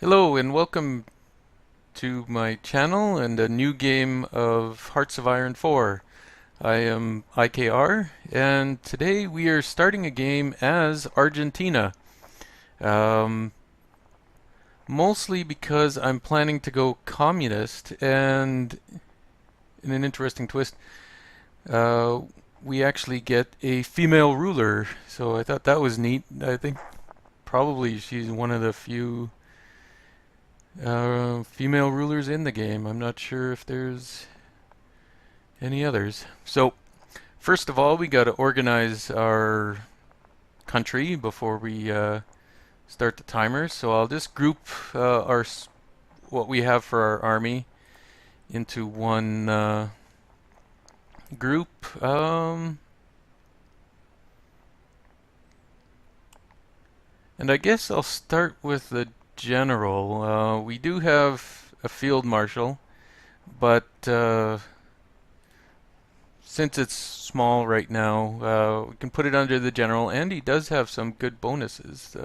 Hello and welcome to my channel and a new game of Hearts of Iron 4. I am IKR and today we are starting a game as Argentina. Um, Mostly because I'm planning to go communist, and in an interesting twist, uh, we actually get a female ruler, so I thought that was neat. I think probably she's one of the few female rulers in the game. I'm not sure if there's any others. So, first of all, we got to organize our country before we start the timer. So I'll just group our what we have for our army into one group. And I guess I'll start with the general. We do have a field marshal, but since it's small right now, we can put it under the general, and he does have some good bonuses.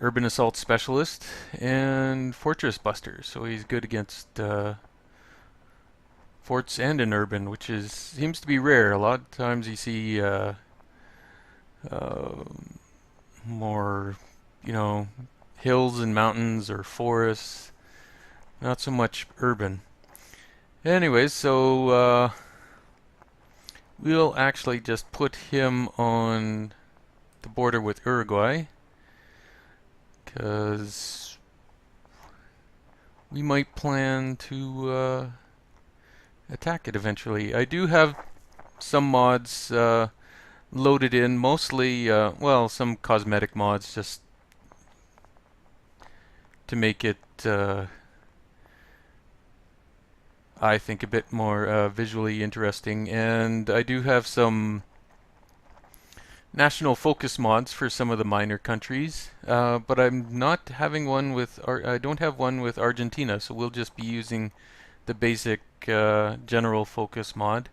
Urban Assault Specialist and Fortress Buster, so he's good against forts and an urban, which seems to be rare. A lot of times you see uh, more, you know, hills and mountains or forests, not so much urban. Anyways, so we'll actually just put him on the border with Uruguay, because we might plan to attack it eventually. I do have some mods loaded in, mostly, well, some cosmetic mods just to make it, I think, a bit more visually interesting. And I do have some national focus mods for some of the minor countries, but I'm not having one with, I don't have one with Argentina, so we'll just be using the basic general focus mod.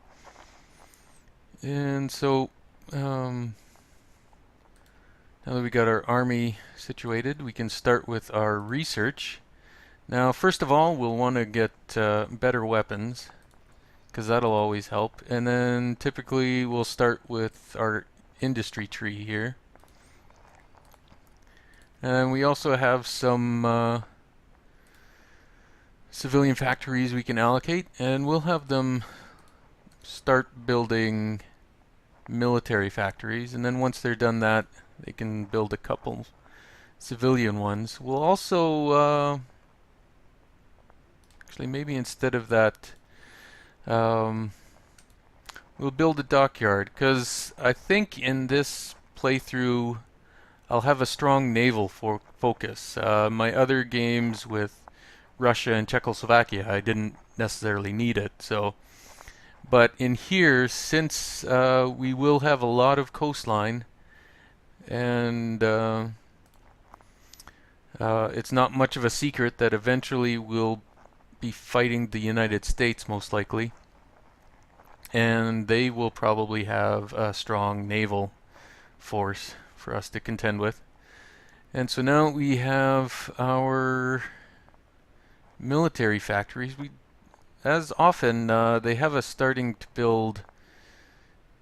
And so now that we got our army situated, we can start with our research. Now, first of all, we'll want to get better weapons, because that'll always help. And then typically we'll start with our industry tree here. And we also have some civilian factories we can allocate, and we'll have them start building military factories, and then once they're done that, they can build a couple civilian ones. We'll also actually, maybe instead of that, we'll build a dockyard, because I think in this playthrough I'll have a strong naval focus. My other games with Russia and Czechoslovakia, I didn't necessarily need it. So, but in here, since we will have a lot of coastline, and it's not much of a secret that eventually we'll be fighting the United States, most likely, and they will probably have a strong naval force for us to contend with. And so now we have our military factories. As often, they have us starting to build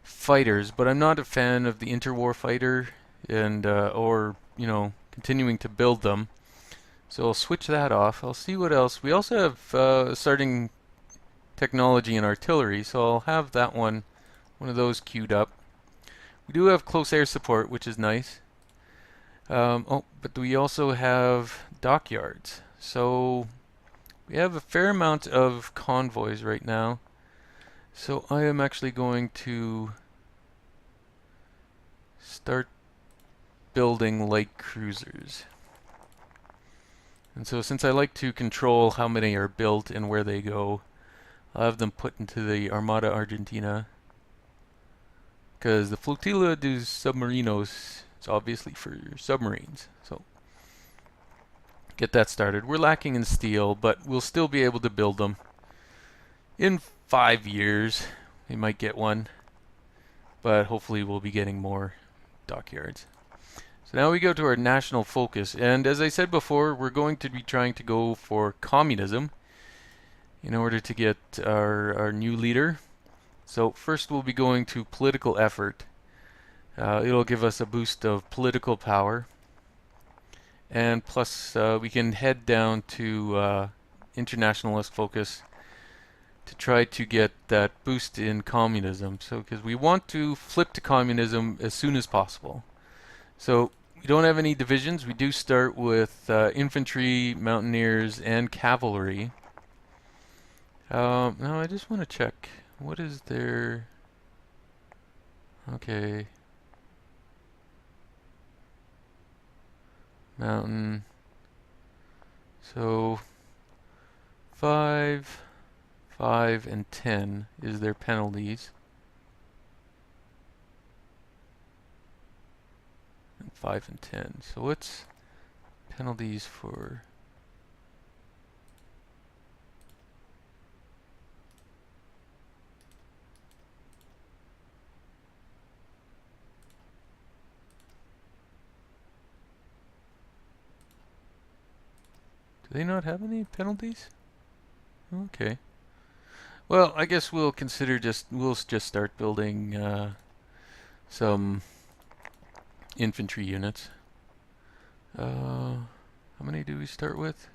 fighters, but I'm not a fan of the interwar fighter, and or continuing to build them. So I'll switch that off. I'll see what else. We also have starting technology and artillery, so I'll have that one of those queued up. We do have close air support, which is nice. Oh, but we also have dockyards. So we have a fair amount of convoys right now. So I am actually going to start building light cruisers. And so since I like to control how many are built and where they go, I'll have them put into the Armada Argentina, because the Flotilla dos Submarinos is obviously for submarines. So get that started. We're lacking in steel, but we'll still be able to build them. In 5 years, we might get one, but hopefully we'll be getting more dockyards. So So now we go to our national focus, and as I said before, we're going to be trying to go for communism in order to get our new leader. So first we'll be going to political effort. It'll give us a boost of political power, and plus we can head down to internationalist focus to try to get that boost in communism. So because we want to flip to communism as soon as possible. So we don't have any divisions. We do start with infantry, mountaineers, and cavalry. Now I just want to check. What is their... Okay. Mountain. So 5, 5, and 10 is their penalties. And 5 and 10. So what's penalties for... Do they not have any penalties? Okay. Well, I guess we'll just start building some infantry units. How many do we start with?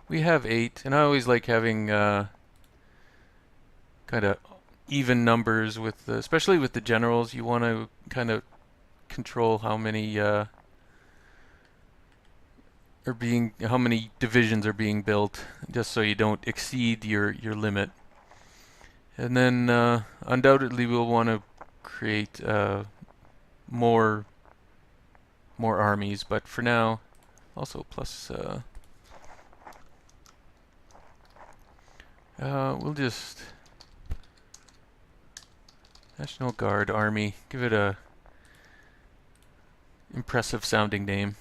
We have 8, and I always like having kind of even numbers with, especially with the generals. You want to kind of control how many how many divisions are being built, just so you don't exceed your limit. And then undoubtedly we'll want to create more armies, but for now, also plus we'll just National Guard Army. Give it a impressive sounding name.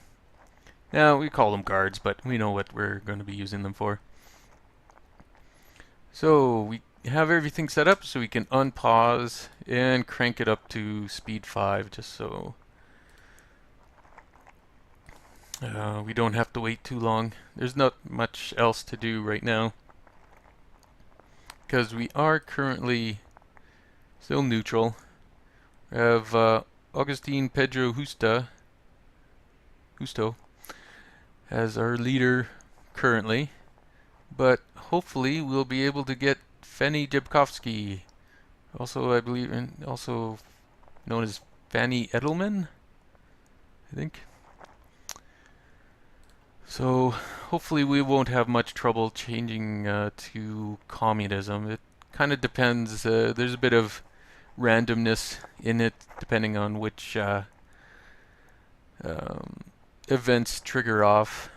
Now we call them guards, but we know what we're going to be using them for. So we have everything set up, so we can unpause and crank it up to speed 5, just so we don't have to wait too long. There's not much else to do right now, because we are currently still neutral. We have Agustin Pedro Justo as our leader currently, but hopefully we'll be able to get Fanny Jabkovsky, also I believe, also known as Fanny Edelman, I think. So hopefully we won't have much trouble changing to communism. It kind of depends. There's a bit of randomness in it, depending on which events trigger off.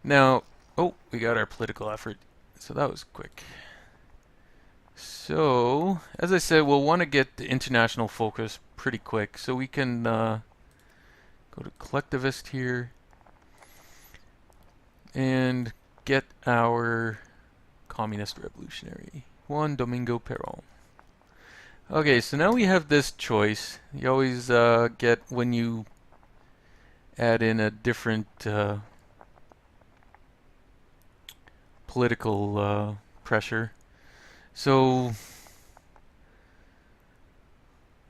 Now, oh, we got our political effort, so that was quick. So, as I said, we'll want to get the international focus pretty quick, so we can go to collectivist here and get our communist revolutionary, Juan Domingo Perón. Okay, so now we have this choice. You always get when you add in a different political pressure. So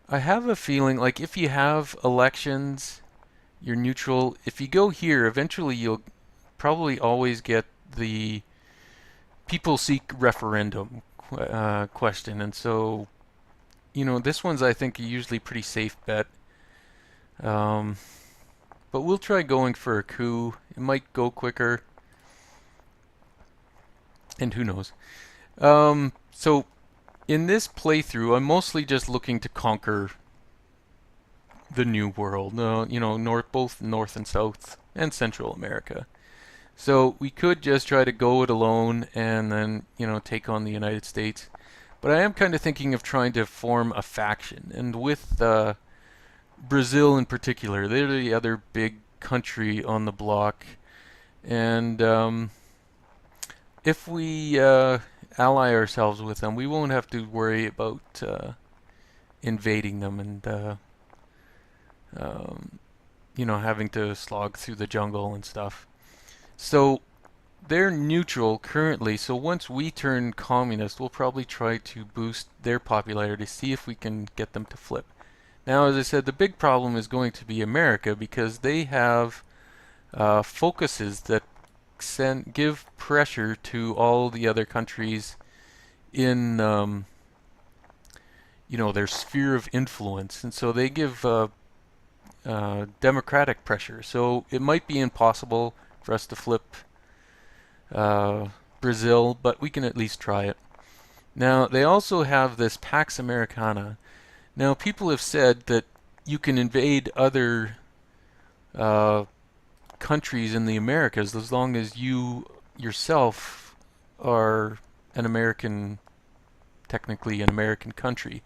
I have a feeling like if you have elections, you're neutral. If you go here, eventually you'll probably always get the people seek referendum question, and so you know, this one's, I think, usually pretty safe bet. But we'll try going for a coup. It might go quicker. And who knows. So in this playthrough, I'm mostly just looking to conquer the New World. You know, both North and South and Central America. So we could just try to go it alone and then, you know, take on the United States. But I am kind of thinking of trying to form a faction, and with Brazil in particular, they're the other big country on the block, and if we ally ourselves with them, we won't have to worry about invading them, and um, having to slog through the jungle and stuff. So they're neutral currently, so once we turn communist, we'll probably try to boost their popularity, see if we can get them to flip. Now, as I said, the big problem is going to be America because they have focuses that give pressure to all the other countries in their sphere of influence, and so they give democratic pressure. So it might be impossible for us to flip Brazil, but we can at least try it. Now, they also have this Pax Americana. Now, people have said that you can invade other uh, countries in the Americas as long as you yourself are an American, technically an American country.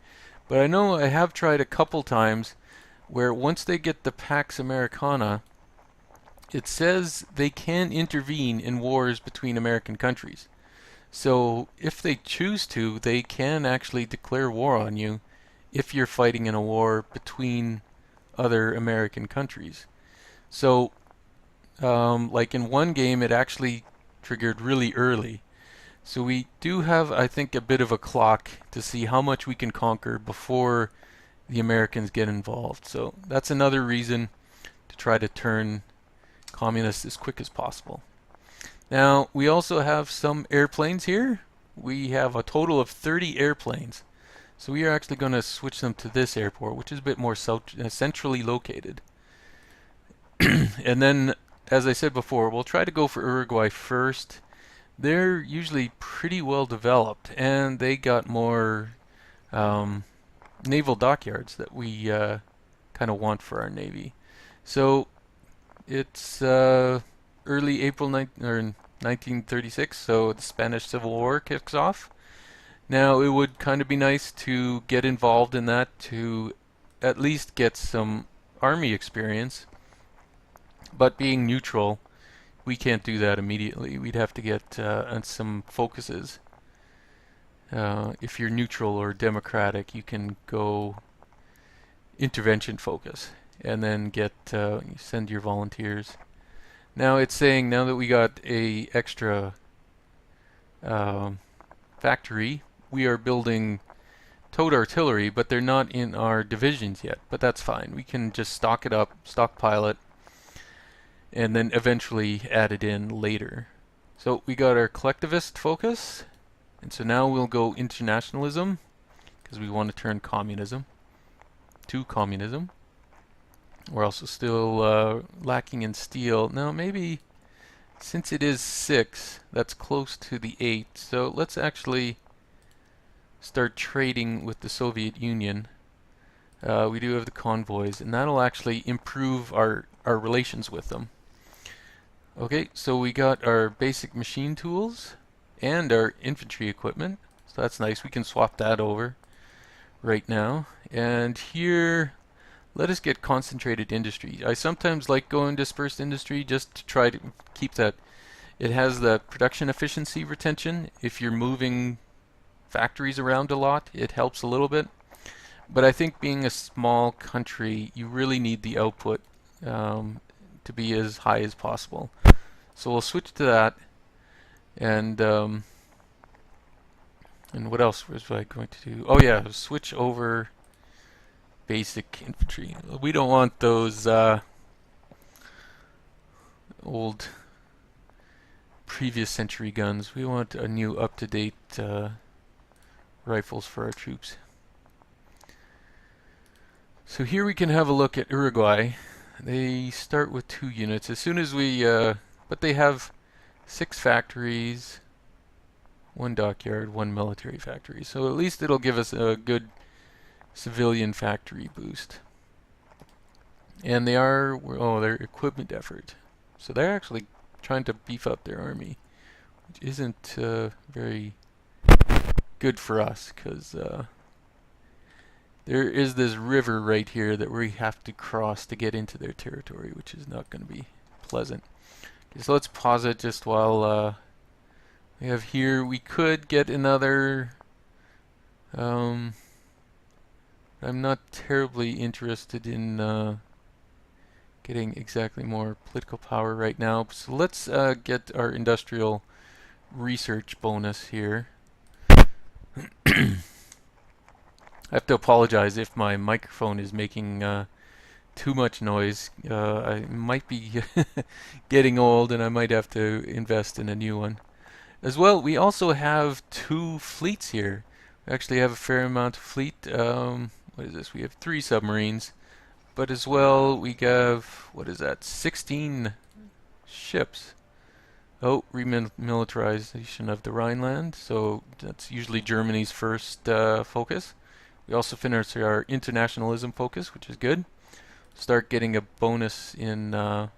But I know I have tried a couple times where once they get the Pax Americana, it says they can intervene in wars between American countries. So if they choose to, they can actually declare war on you if you're fighting in a war between other American countries. So, like in one game, it actually triggered really early. So we do have, I think, a bit of a clock to see how much we can conquer before the Americans get involved. So that's another reason to try to turn communist as quick as possible. Now, we also have some airplanes here. We have a total of 30 airplanes. So we are actually going to switch them to this airport, which is a bit more centrally located. And then, as I said before, we'll try to go for Uruguay first. They're usually pretty well developed, and they got more naval dockyards that we kind of want for our Navy. So it's early April 1936, so the Spanish Civil War kicks off. Now, it would kind of be nice to get involved in that to at least get some army experience, but being neutral, we can't do that immediately. We'd have to get on some focuses. If you're neutral or democratic, you can go intervention focus and then get send your volunteers. Now it's saying now that we got a extra factory, we are building towed artillery, but they're not in our divisions yet. But that's fine. We can just stock it up, stockpile it, and then eventually add it in later. So we got our collectivist focus, and so now we'll go internationalism because we want to turn communism to communism. We're also still lacking in steel. Now maybe since it is 6, that's close to the 8. So let's actually start trading with the Soviet Union. We do have the convoys, and that'll actually improve our relations with them. Okay, so we got our basic machine tools and our infantry equipment. So that's nice. We can swap that over right now. And here, let us get concentrated industry. I sometimes like going dispersed industry just to try to keep that. It has the production efficiency retention. If you're moving factories around a lot, it helps a little bit. But I think being a small country, you really need the output to be as high as possible. So we'll switch to that. And what else was I going to do? Oh yeah, switch over basic infantry. We don't want those old previous century guns. We want a new up-to-date rifles for our troops. So here we can have a look at Uruguay. They start with 2 units. As soon as we, but they have 6 factories, 1 dockyard, 1 military factory. So at least it'll give us a good civilian factory boost. And they are, oh, their equipment effort. So they're actually trying to beef up their army, which isn't very good for us, because there is this river right here that we have to cross to get into their territory, which is not going to be pleasant. Okay, so let's pause it just while we have here. We could get another. I'm not terribly interested in getting exactly more political power right now. So let's get our industrial research bonus here. I have to apologize if my microphone is making too much noise. I might be getting old and I might have to invest in a new one. As well, we also have 2 fleets here. We actually have a fair amount of fleet. What is this? We have 3 submarines. But as well, we have, what is that? 16 ships. Oh, remilitarization of the Rhineland. So that's usually Germany's first focus. We also finished our internationalism focus, which is good. Start getting a bonus in... oh,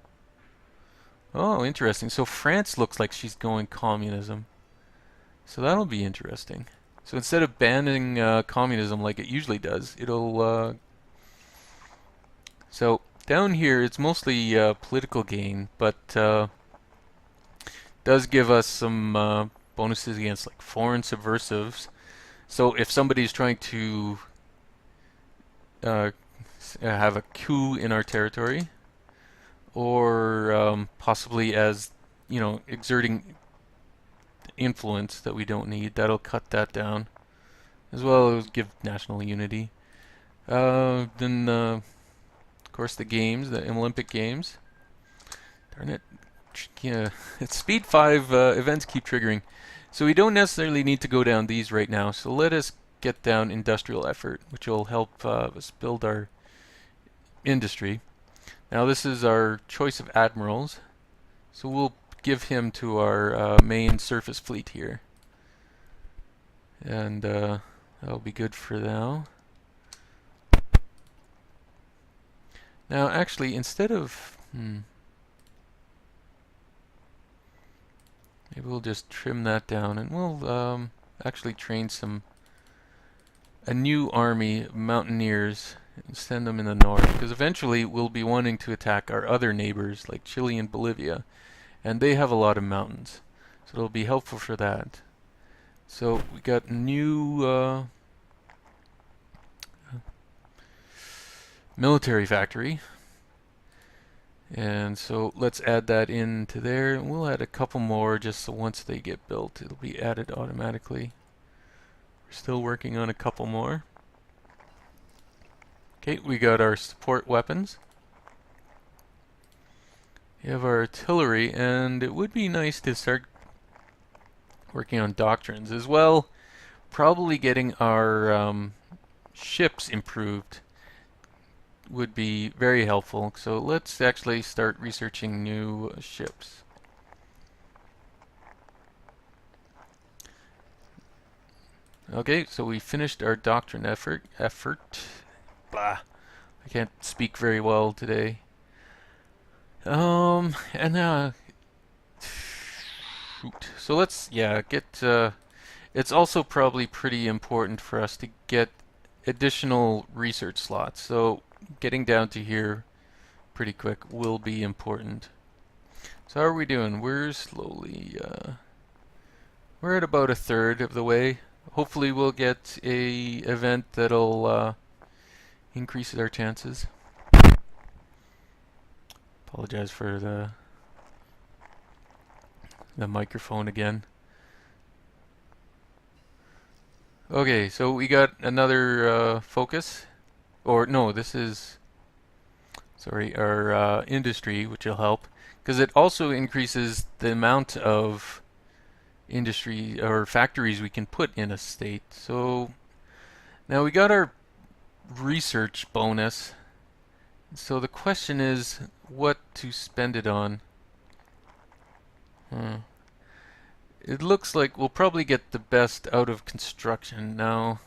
interesting. So France looks like she's going communism. So that'll be interesting. So instead of banning communism like it usually does, it'll... so down here, it's mostly political gain, but does give us some bonuses against like foreign subversives. So if somebody's trying to have a coup in our territory, or possibly as, you know, exerting influence that we don't need, that'll cut that down. As well as give national unity. Then, of course, the games, the Olympic Games. Darn it. Yeah, it's Speed 5 events keep triggering. So we don't necessarily need to go down these right now. So let us get down industrial effort, which will help us build our industry. Now this is our choice of admirals. So we'll give him to our main surface fleet here. And that'll be good for now. Now actually, instead of... maybe we'll just trim that down and we'll actually train a new army of mountaineers and send them in the north, because eventually we'll be wanting to attack our other neighbors like Chile and Bolivia, and they have a lot of mountains, so it'll be helpful for that. So we got new military factory, and so let's add that into there, and we'll add a couple more just so once they get built it'll be added automatically. We're still working on a couple more. Okay, we got our support weapons. We have our artillery, and it would be nice to start working on doctrines as well. Probably getting our ships improved would be very helpful. So let's actually start researching new ships. Okay, so we finished our doctrine effort. Blah. I can't speak very well today. And shoot. So let's get. It's also probably pretty important for us to get additional research slots. So getting down to here pretty quick will be important. So how are we doing? We're slowly. We're at about a third of the way. Hopefully we'll get a event that'll increase our chances. Apologize for the microphone again. Okay, so we got another focus, or no, this is, sorry, our industry, which will help, because it also increases the amount of industry or factories we can put in a state. So now we got our research bonus. So the question is what to spend it on. It looks like we'll probably get the best out of construction. Now,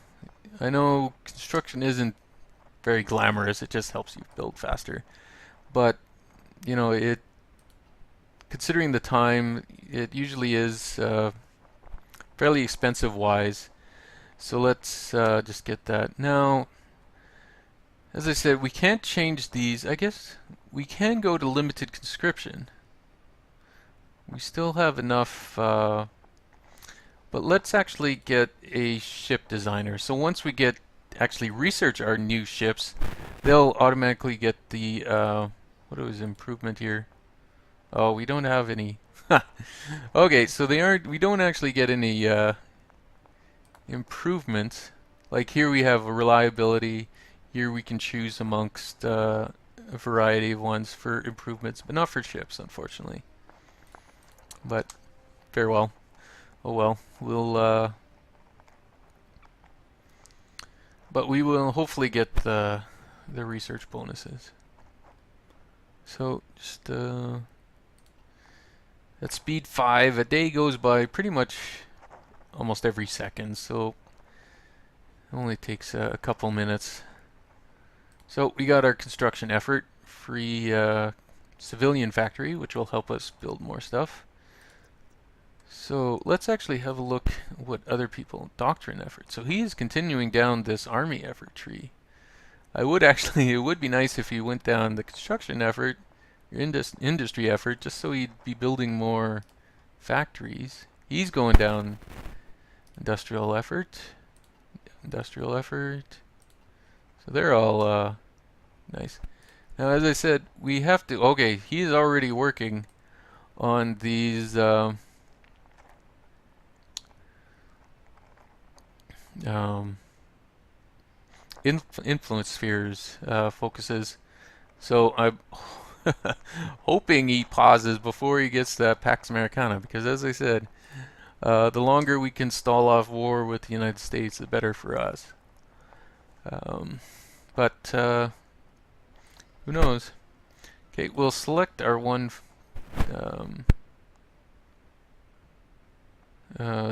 I know construction isn't very glamorous, it just helps you build faster. But, you know, considering the time, it usually is fairly expensive wise. So let's just get that. Now, as I said, we can't change these. I guess we can go to limited conscription. We still have enough, but let's actually get a ship designer. So once we actually research our new ships, they'll automatically get the, What was improvement here? Oh, we don't have any. Okay, so they aren't. We don't actually get any improvements. Like here we have a reliability. Here we can choose amongst a variety of ones for improvements, but not for ships, unfortunately. But farewell. Oh well. But we will hopefully get the research bonuses. So just at speed 5, a day goes by pretty much almost every second, so it only takes a couple minutes. So we got our construction effort, free civilian factory, which will help us build more stuff. So let's actually have a look at what other people, doctrine effort. So he is continuing down this army effort tree. I would actually, it would be nice if he went down the construction effort, industry effort, just so he'd be building more factories. He's going down industrial effort, industrial effort. So they're all nice. Now, as I said, we have to, okay, he's already working on these influence spheres focuses. So I'm hoping he pauses before he gets that Pax Americana, because as I said, the longer we can stall off war with the United States, the better for us. But who knows? Okay, we'll select our one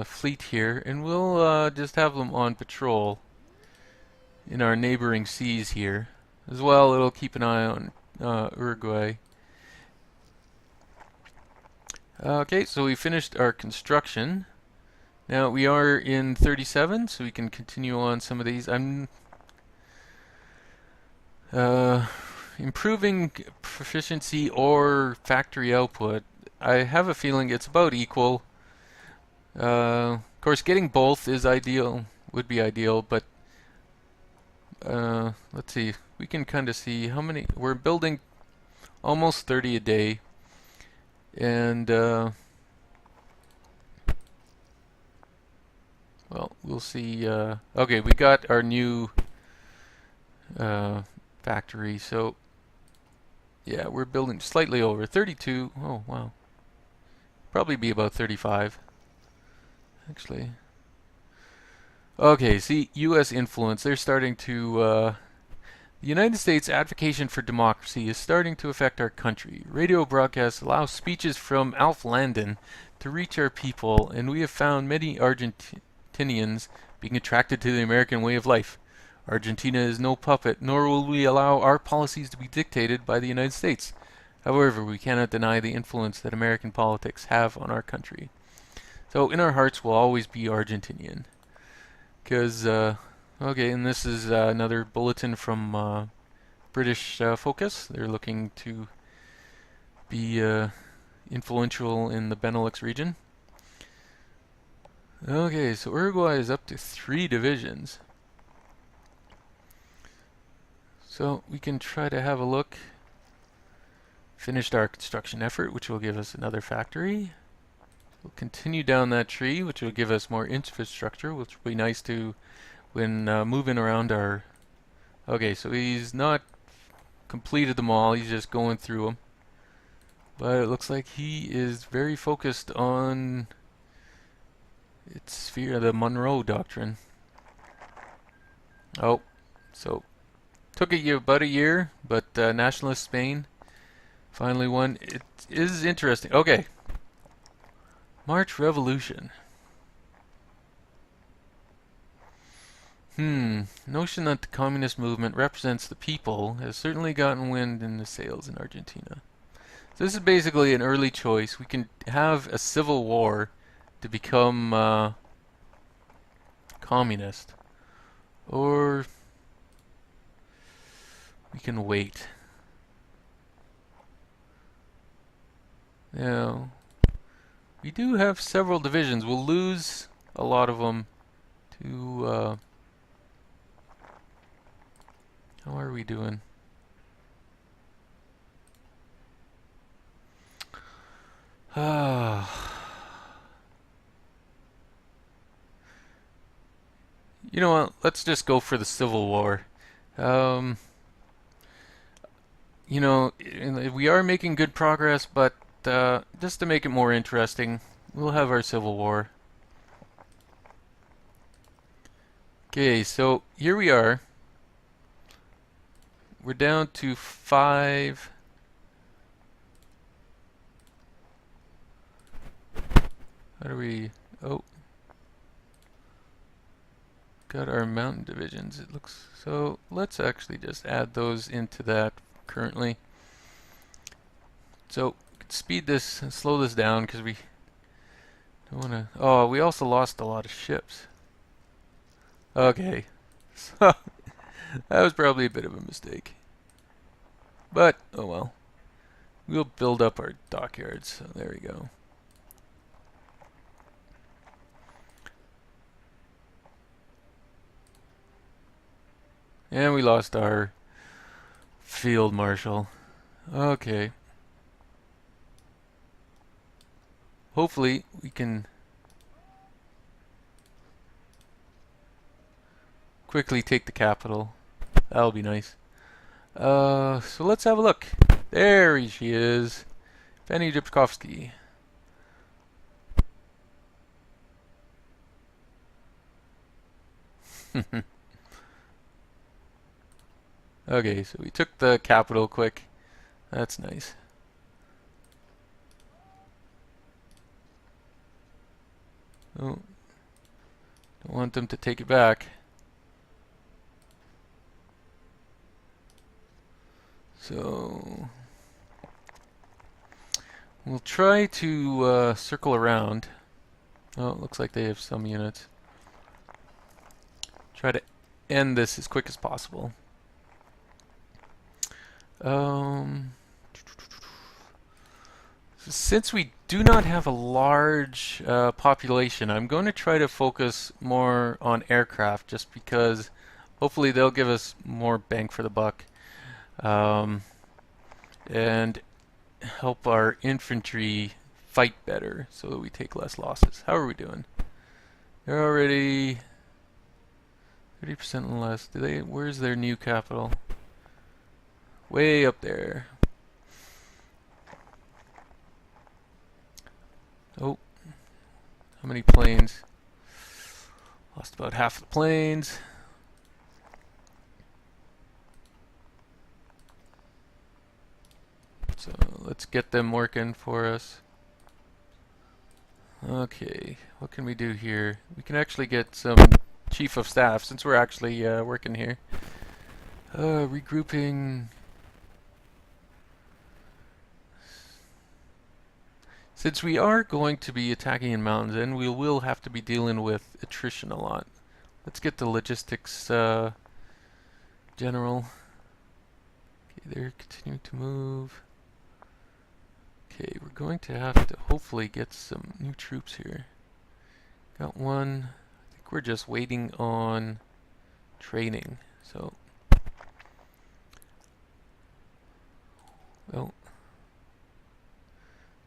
fleet here, and we'll just have them on patrol in our neighboring seas here. As well, it'll keep an eye on Uruguay. Okay, so we finished our construction. Now we are in 37, so we can continue on some of these. I'm improving proficiency or factory output. I have a feeling it's about equal. Of course, getting both is ideal, would be ideal, but let's see. We can kind of see how many. We're building almost 30 a day, and well, we'll see. Okay, we got our new factory, so yeah, we're building slightly over 32. Oh, wow. Probably be about 35, actually. Okay, see, U.S. influence. They're starting to... the United States advocacy for democracy is starting to affect our country. Radio broadcasts allow speeches from Alf Landon to reach our people, and we have found many Argentinians being attracted to the American way of life. Argentina is no puppet, nor will we allow our policies to be dictated by the United States. However, we cannot deny the influence that American politics have on our country. So in our hearts we'll always be Argentinian. Because, okay, and this is another bulletin from British Focus. They're looking to be influential in the Benelux region. Okay, so Uruguay is up to 3 divisions. So we can try to have a look. Finished our construction effort, which will give us another factory. We'll continue down that tree, which will give us more infrastructure, which will be nice to when moving around our... Okay, so he's not completed them all, he's just going through them. But it looks like he is very focused on its sphere, the Monroe Doctrine. Oh, so took it about a year, but nationalist Spain finally won. It is interesting. Okay. March Revolution. Notion that the communist movement represents the people has certainly gotten wind in the sails in Argentina. So this is basically an early choice. We can have a civil war to become communist. Or we can wait. Now, we do have several divisions. We'll lose a lot of them to... how are we doing? You know what? Let's just go for the Civil War. Um, we are making good progress, but just to make it more interesting, we'll have our Civil War. Okay, so here we are. We're down to 5. How do we... Oh. Got our mountain divisions, it looks. So let's actually just add those into that currently. So speed this and slow this down because we don't want to. Oh, we also lost a lot of ships. Okay, so that was probably a bit of a mistake. But oh well. We'll build up our dockyards. So there we go. And we lost our field marshal. Okay. Hopefully we can quickly take the capital. That'll be nice. So let's have a look. There she is. Fanny Jabkovsky. Okay, so we took the capital quick. That's nice. Oh, don't want them to take it back. So we'll try to circle around. Oh, it looks like they have some units. Try to end this as quick as possible. Since we do not have a large population, I'm going to try to focus more on aircraft just because hopefully they'll give us more bang for the buck and help our infantry fight better so that we take less losses. How are we doing? They're already 30% less. Where's their new capital? Way up there. Oh, how many planes? Lost about half the planes. So let's get them working for us. Okay, what can we do here? We can actually get some chief of staff since we're actually working here. Regrouping. Since we are going to be attacking in mountains, and we will have to be dealing with attrition a lot. Let's get the logistics general. Okay, they're continuing to move. Okay, we're going to have to hopefully get some new troops here. Got one. I think we're just waiting on training. So, well,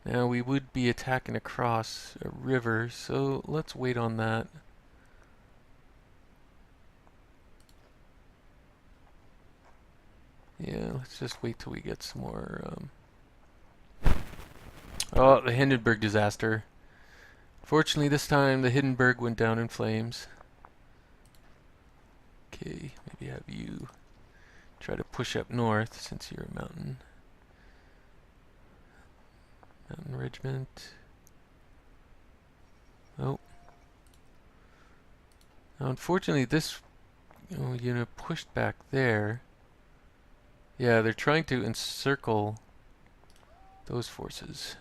now we would be attacking across a river, so let's wait on that. Yeah, let's just wait till we get some more. Oh, the Hindenburg disaster. Fortunately, this time the Hindenburg went down in flames. Okay, maybe have you try to push up north since you're a mountain. Mountain regiment. Oh. Now, unfortunately, this unit pushed back there. Yeah, they're trying to encircle those forces.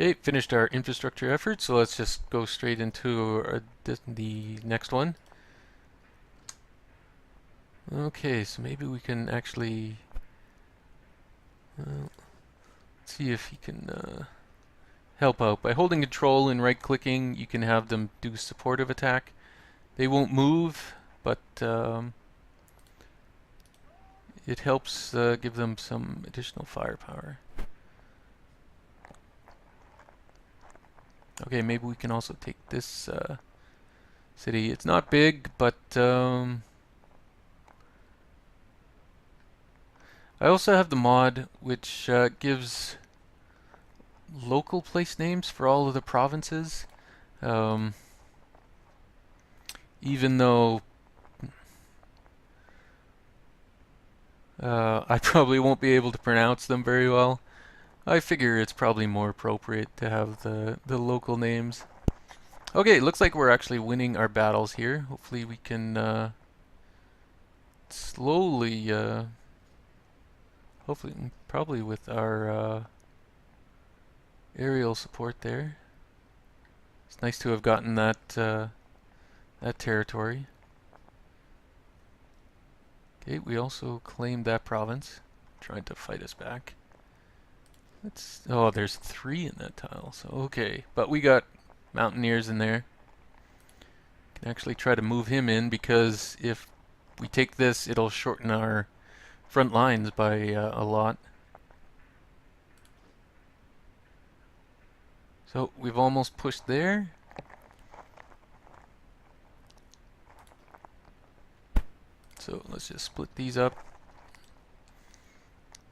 Okay, finished our infrastructure effort, so let's just go straight into the next one. Okay, so maybe we can actually see if he can help out. By holding control and right-clicking, you can have them do supportive attack. They won't move, but it helps give them some additional firepower. Okay, maybe we can also take this city. It's not big, but I also have the mod which gives local place names for all of the provinces. Even though I probably won't be able to pronounce them very well, I figure it's probably more appropriate to have the local names. Okay, looks like we're actually winning our battles here. Hopefully we can slowly, hopefully, probably with our aerial support there. It's nice to have gotten that that territory. Okay, we also claimed that province, trying to fight us back. Oh, there's 3 in that tile, so okay. But we got mountaineers in there. Can actually try to move him in, because if we take this, it'll shorten our front lines by a lot. So we've almost pushed there. So let's just split these up.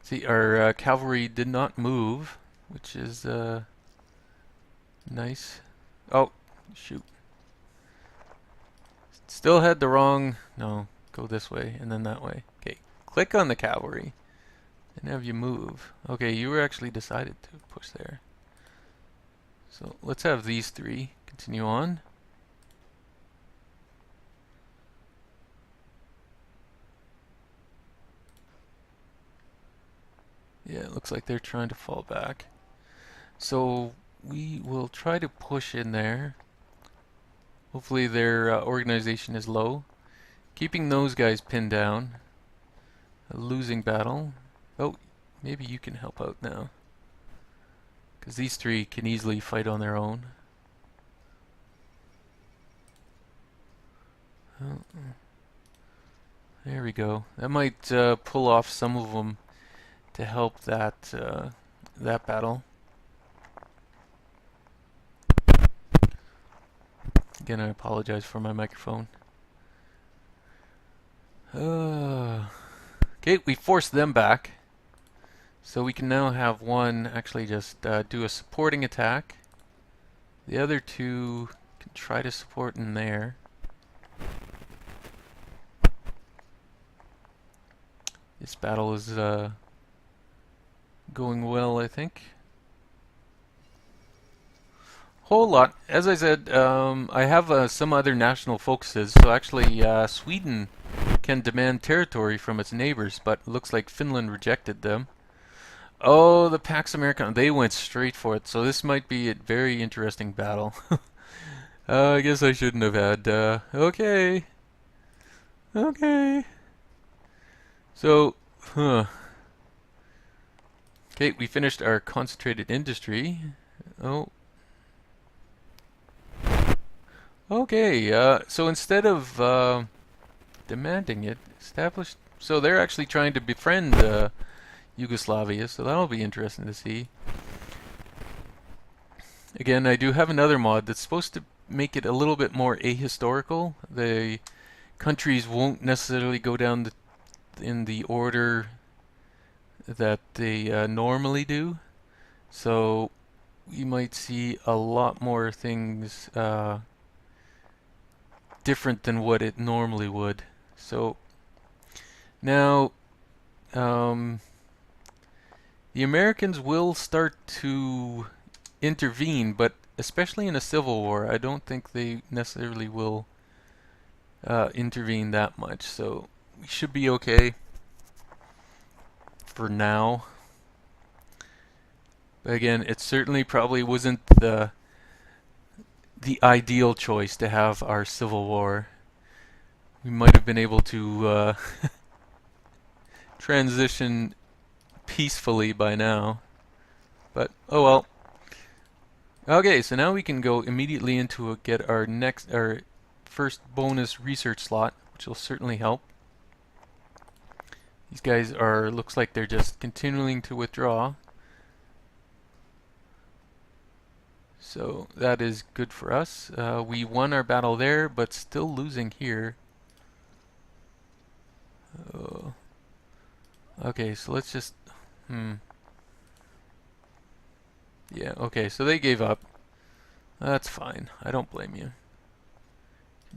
See, our cavalry did not move, which is nice. Oh, shoot. Still had the wrong... No, go this way and then that way. Okay, click on the cavalry and have you move. Okay, you were actually decided to push there. So let's have these 3 continue on. Yeah, it looks like they're trying to fall back. So we will try to push in there. Hopefully their organization is low. Keeping those guys pinned down. A losing battle. Oh, maybe you can help out now, because these 3 can easily fight on their own. Oh, there we go. That might pull off some of them to help that that battle. Again, I apologize for my microphone. Okay, we forced them back. So we can now have one actually just do a supporting attack. The other 2 can try to support in there. This battle is going well, I think. Whole lot. As I said, I have some other national focuses. So actually, Sweden can demand territory from its neighbors, but it looks like Finland rejected them. Oh, the Pax Americana, they went straight for it. So this might be a very interesting battle. I guess I shouldn't have had. Okay. Okay. So, okay, we finished our concentrated industry. Oh. Okay, so instead of demanding it, established... So they're actually trying to befriend Yugoslavia, so that'll be interesting to see. Again, I do have another mod that's supposed to make it a little bit more ahistorical. The countries won't necessarily go down in the order that they normally do. So we might see a lot more things different than what it normally would. So now the Americans will start to intervene, but especially in a civil war, I don't think they necessarily will intervene that much. So we should be okay for now. But again, it certainly probably wasn't the ideal choice to have our civil war. We might have been able to transition peacefully by now. But, oh well. Okay, so now we can go immediately into get our first bonus research slot, which will certainly help. These guys looks like they're just continuing to withdraw. So that is good for us. We won our battle there, but still losing here. Uh, okay, so let's just... Yeah, okay, so they gave up. That's fine. I don't blame you.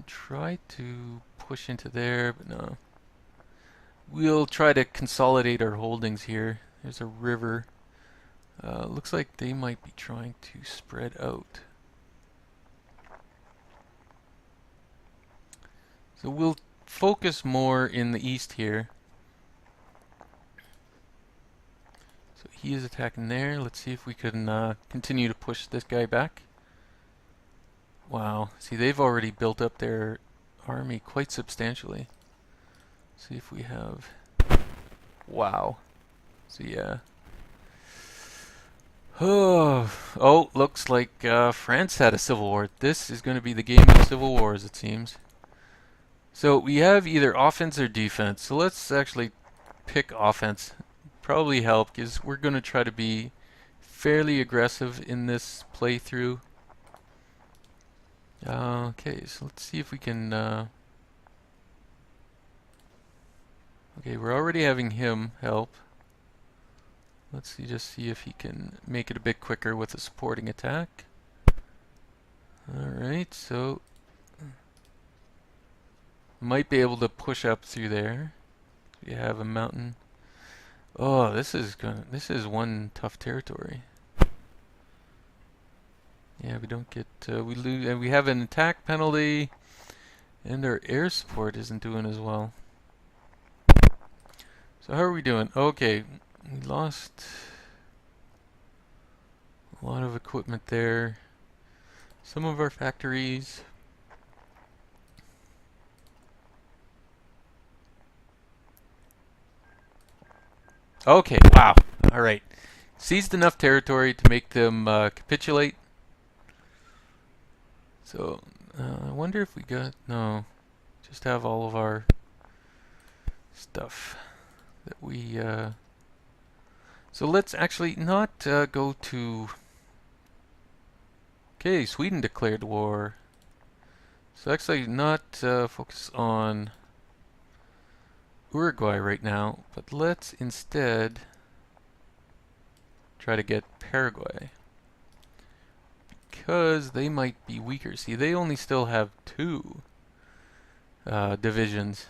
Try to push into there, but no. We'll try to consolidate our holdings here. There's a river. Looks like they might be trying to spread out. So we'll focus more in the east here. So he is attacking there. Let's see if we can continue to push this guy back. Wow. See, they've already built up their army quite substantially. See if we have... Wow. So yeah. Oh, looks like France had a civil war. This is going to be the game of civil wars, it seems. So we have either offense or defense. So let's actually pick offense. Probably help because we're going to try to be fairly aggressive in this playthrough. Okay, so let's see if we can... Okay, we're already having him help. Let's see if he can make it a bit quicker with a supporting attack. Alright, so... Might be able to push up through there. We have a mountain. Oh, this is one tough territory. Yeah, we don't get we lose, and we have an attack penalty, and our air support isn't doing as well. So how are we doing? Okay, we lost a lot of equipment there. Some of our factories. Okay, wow. All right. Seized enough territory to make them capitulate. So, I wonder if we got... No. Just have all of our stuff that we... So let's actually not go to... Okay, Sweden declared war. So actually not focus on Uruguay right now, but let's instead try to get Paraguay. Because they might be weaker. See, they only still have 2 divisions.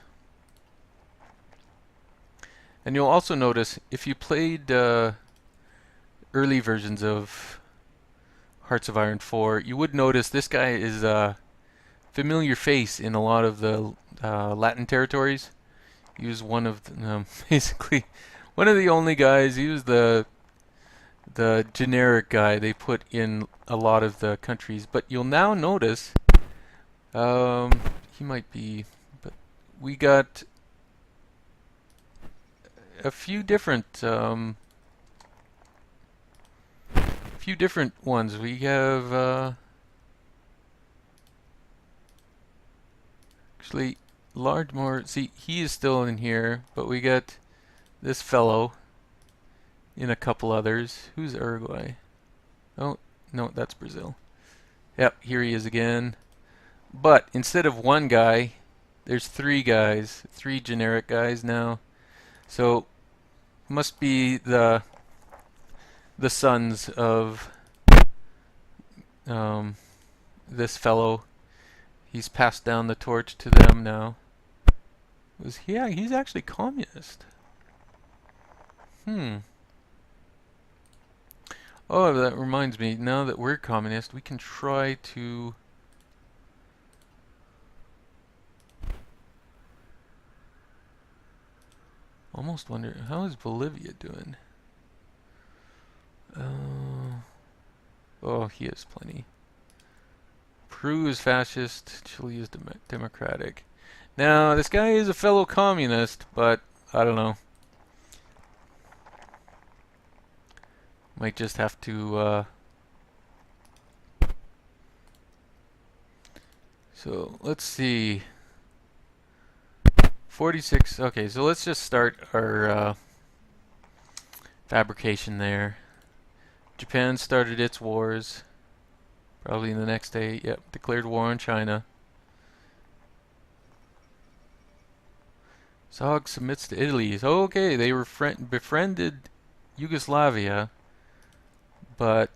And you'll also notice, if you played early versions of Hearts of Iron 4, you would notice this guy is a familiar face in a lot of the Latin territories. He was one of the, basically one of the only guys. He was the generic guy they put in a lot of the countries. But you'll now notice he might be, but we got a few different ones. We have actually large more. See, he is still in here, but we got this fellow in a couple others. Who's Uruguay? Oh, no, that's Brazil. Yep, here he is again. But instead of one guy, there's 3 guys, 3 generic guys now. So must be the sons of this fellow. He's passed down the torch to them now. Yeah, he's actually communist. Oh, that reminds me, now that we're communist, we can try to... Almost wonder, how is Bolivia doing? Oh, he has plenty. Peru is fascist, Chile is democratic. Now, this guy is a fellow communist, but I don't know. Might just have to So let's see. 46. Okay, so let's just start our fabrication there. Japan started its wars. Probably the next day. Yep, declared war on China. Zog submits to Italy. So, okay, they were befriended Yugoslavia, but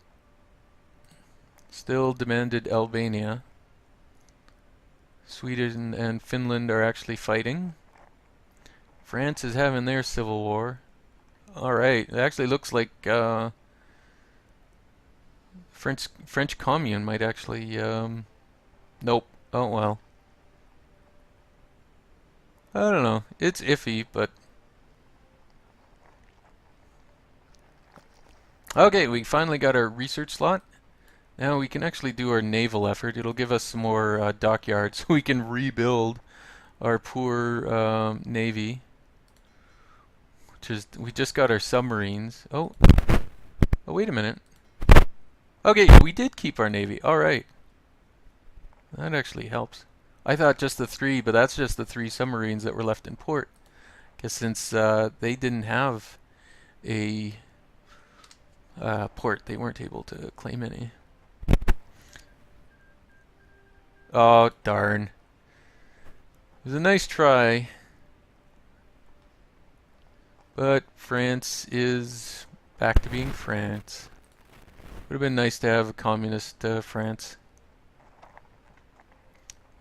still demanded Albania. Sweden and Finland are actually fighting. France is having their civil war. Alright, it actually looks like French Commune might actually nope. Oh well. I don't know. It's iffy, but okay, we finally got our research slot. Now we can actually do our naval effort. It'll give us some more dockyards so we can rebuild our poor navy. We just got our submarines. Oh, wait a minute. Okay, we did keep our navy. All right, that actually helps. I thought just the three, but that's just the three submarines that were left in port. Because since they didn't have a port, they weren't able to claim any. Oh, darn. It was a nice try. But France is back to being France. Would have been nice to have a communist France.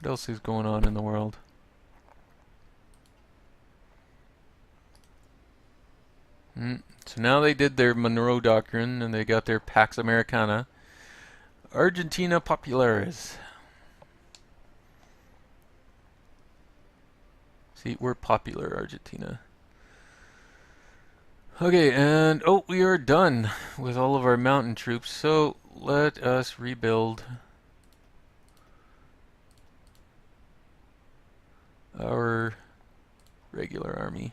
What else is going on in the world? So now they did their Monroe Doctrine and they got their Pax Americana. Argentina Populares. See, we're popular, Argentina. Okay, and oh, we are done with all of our mountain troops, so let us rebuild our regular army.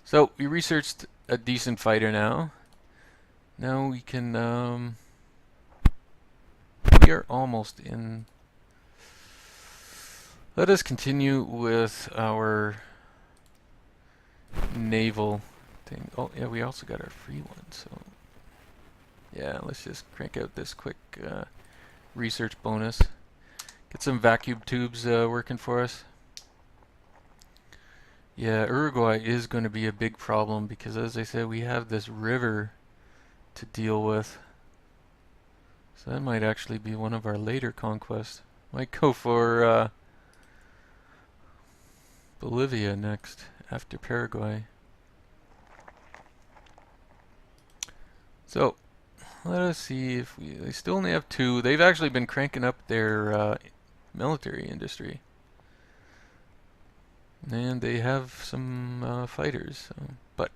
So we researched a decent fighter now. Now we can we are almost in. Let us continue with our naval thing. Oh yeah, we also got our free one, so yeah, let's just crank out this quick research bonus. Get some vacuum tubes working for us. Yeah, Uruguay is going to be a big problem because, as I said, we have this river to deal with. So that might actually be one of our later conquests. Might go for Bolivia next, after Paraguay. So, let us see if they still only have two. They've actually been cranking up their military industry. And they have some fighters, so, but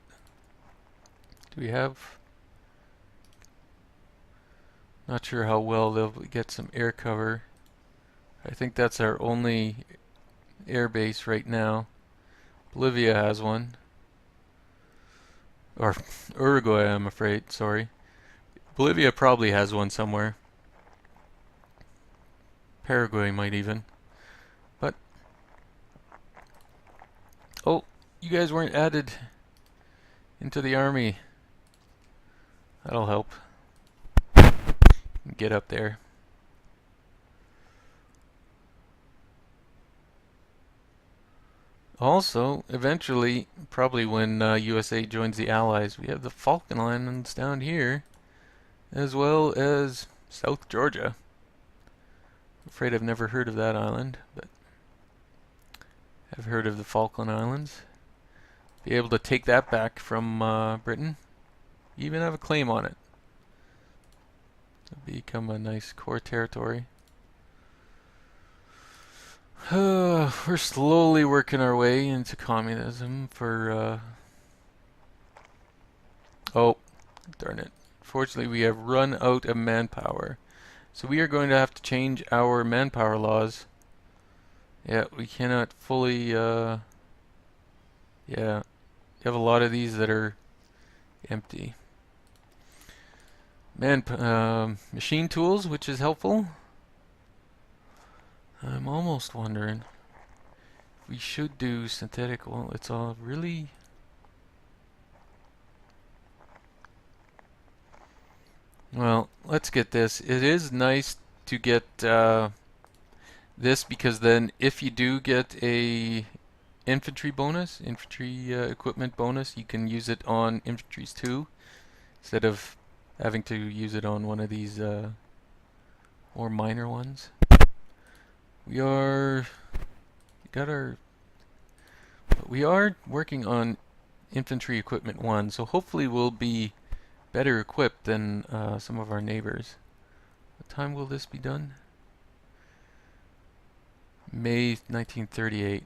do we have? Not sure how well they'll get some air cover. I think that's our only air base right now. Bolivia has one. Or Uruguay, I'm afraid, sorry. Bolivia probably has one somewhere. Paraguay might even. But oh, you guys weren't added into the army. That'll help. Get up there. Also, eventually, probably when USA joins the Allies, we have the Falkland Islands down here, as well as South Georgia. I'm afraid I've never heard of that island, but I've heard of the Falkland Islands. Be able to take that back from Britain. Even have a claim on it. It'll become a nice core territory. We're slowly working our way into communism for oh, darn it. Fortunately, we have run out of manpower. So we are going to have to change our manpower laws. Yeah, we cannot fully yeah. You have a lot of these that are empty. Machine tools, which is helpful. I'm almost wondering if we should do synthetic. Well, it's all really... Well, let's get this. It is nice to get this, because then if you do get a infantry bonus, infantry equipment bonus, you can use it on infantries too, instead of having to use it on one of these more minor ones. We are we are working on infantry equipment 1, so hopefully we'll be better equipped than some of our neighbors. What time will this be done? May 1938.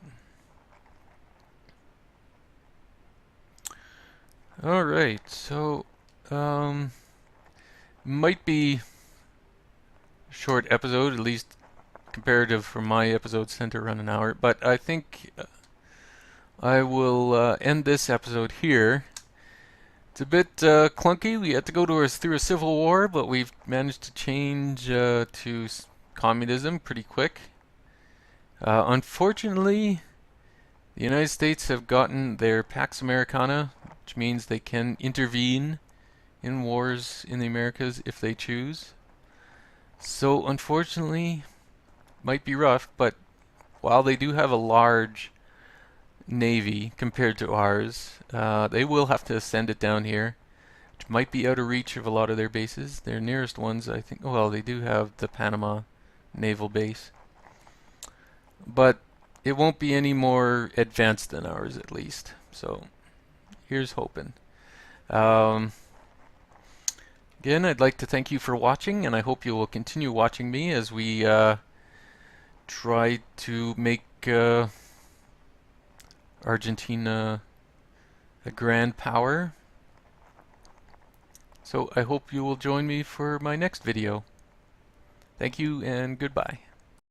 Alright, so might be a short episode, at least comparative for my episodes tend to run an hour, but I think I will end this episode here. It's a bit clunky. We had to go through a civil war, but we've managed to change to communism pretty quick. Unfortunately, the United States have gotten their Pax Americana, which means they can intervene in wars in the Americas if they choose. So unfortunately, might be rough, but while they do have a large navy compared to ours, they will have to send it down here, which might be out of reach of a lot of their bases. Their nearest ones, I think, well, they do have the Panama naval base, but it won't be any more advanced than ours, at least. So here's hoping. Again, I'd like to thank you for watching, and I hope you will continue watching me as we try to make Argentina a grand power. So I hope you will join me for my next video. Thank you and goodbye.